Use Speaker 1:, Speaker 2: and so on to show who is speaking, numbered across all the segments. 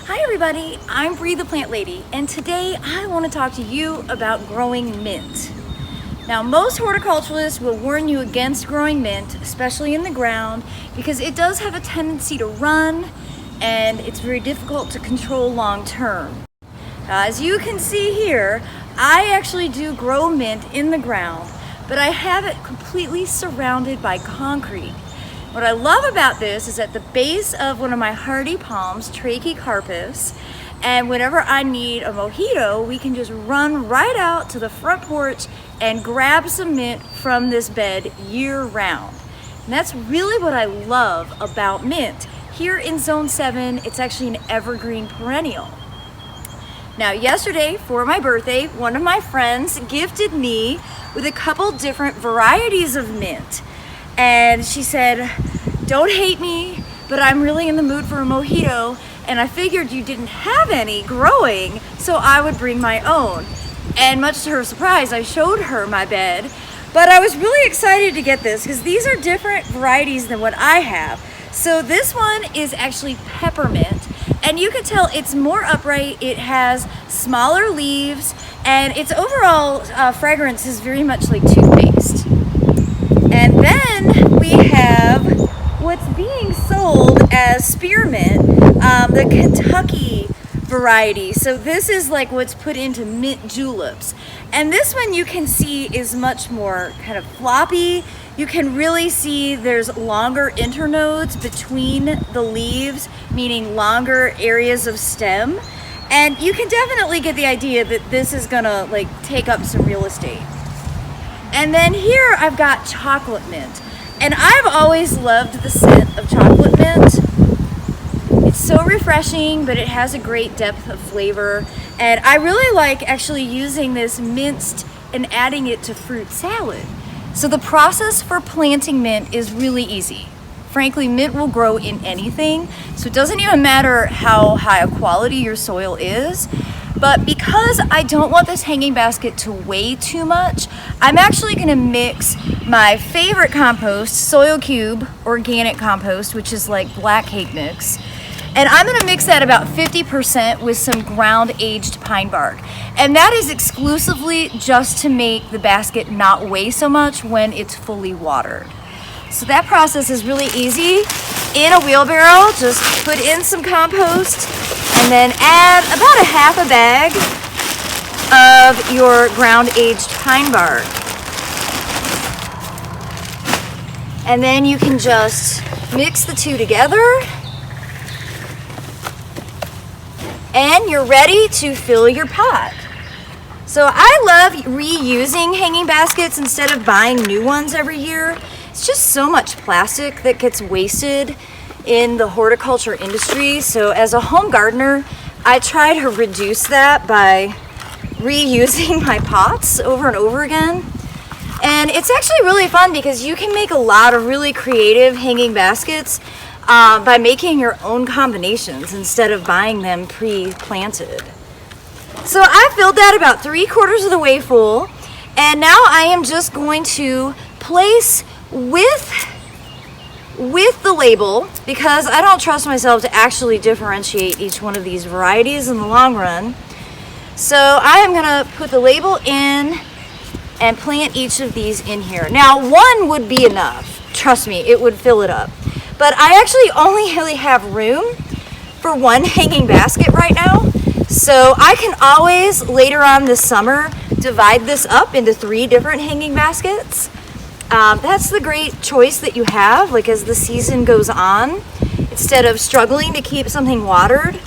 Speaker 1: Hi everybody, I'm Bree the Plant Lady, and today I want to talk to you about growing mint. Now, most horticulturalists will warn you against growing mint, especially in the ground, because it does have a tendency to run and it's very difficult to control long term. As you can see here, I actually do grow mint in the ground, but I have it completely surrounded by concrete. What I love about this is at the base of one of my hardy palms, Trachycarpus, and whenever I need a mojito, we can just run right out to the front porch and grab some mint from this bed year round. And that's really what I love about mint. Here in Zone 7, it's actually an evergreen perennial. Now, yesterday for my birthday, one of my friends gifted me with a couple different varieties of mint. And she said, "Don't hate me, but I'm really in the mood for a mojito, and I figured you didn't have any growing, so I would bring my own." And much to her surprise, I showed her my bed, but I was really excited to get this because these are different varieties than what I have. So this one is actually peppermint, and you can tell it's more upright, it has smaller leaves, and its overall fragrance is very much like toothpaste. And then we have what's being sold as spearmint, the Kentucky variety. So this is like what's put into mint juleps. And this one you can see is much more kind of floppy. You can really see there's longer internodes between the leaves, meaning longer areas of stem. And you can definitely get the idea that this is gonna like take up some real estate. And then here I've got chocolate mint. And I've always loved the scent of chocolate mint. It's so refreshing, but it has a great depth of flavor. And I really like actually using this minced and adding it to fruit salad. So the process for planting mint is really easy. Frankly, mint will grow in anything, so it doesn't even matter how high a quality your soil is. But because I don't want this hanging basket to weigh too much, I'm actually gonna mix my favorite compost, Soil Cube organic compost, which is like black cake mix. And I'm gonna mix that about 50% with some ground aged pine bark. And that is exclusively just to make the basket not weigh so much when it's fully watered. So that process is really easy. In a wheelbarrow, just put in some compost and then add about a half a bag of your ground aged pine bark. And then you can just mix the two together and you're ready to fill your pot. So I love reusing hanging baskets instead of buying new ones every year. It's just so much plastic that gets wasted in the horticulture industry. So as a home gardener, I try to reduce that by reusing my pots over and over again. And it's actually really fun because you can make a lot of really creative hanging baskets by making your own combinations instead of buying them pre-planted. So I filled that about 3/4 of the way full, and now I am just going to place with the label, because I don't trust myself to actually differentiate each one of these varieties in the long run. So I am gonna put the label in and plant each of these in here. Now, one would be enough. Trust me, it would fill it up. But I actually only really have room for one hanging basket right now. So I can always, later on this summer, divide this up into 3 different hanging baskets. That's the great choice that you have, like as the season goes on. Instead of struggling to keep something watered,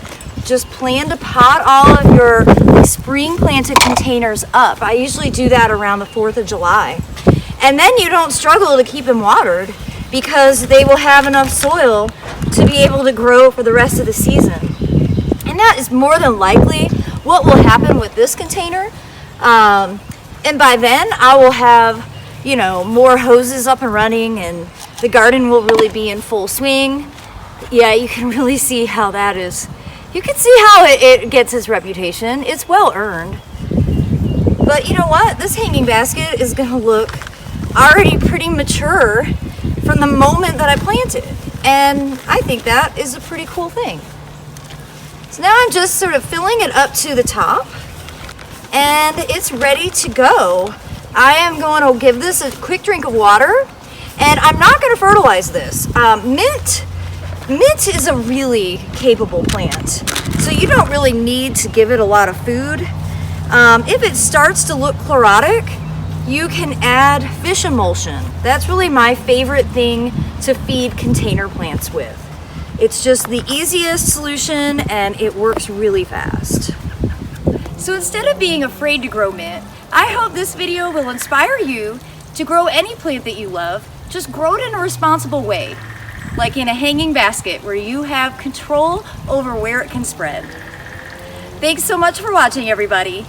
Speaker 1: just plan to pot all of your spring planted containers up. I usually do that around the 4th of July. And then you don't struggle to keep them watered because they will have enough soil to be able to grow for the rest of the season. And that is more than likely what will happen with this container. And by then I will have, you know, more hoses up and running and the garden will really be in full swing. Yeah, you can really see how that is. You can see how it gets its reputation. It's well earned. But you know what? This hanging basket is gonna look already pretty mature from the moment that I planted. And I think that is a pretty cool thing. So now I'm just sort of filling it up to the top, and it's ready to go. I am going to give this a quick drink of water, and I'm not going to fertilize this. Mint is a really capable plant, so you don't really need to give it a lot of food. If it starts to look chlorotic, you can add fish emulsion. That's really my favorite thing to feed container plants with. It's just the easiest solution and it works really fast. So instead of being afraid to grow mint, I hope this video will inspire you to grow any plant that you love. Just grow it in a responsible way, like in a hanging basket where you have control over where it can spread. Thanks so much for watching, everybody.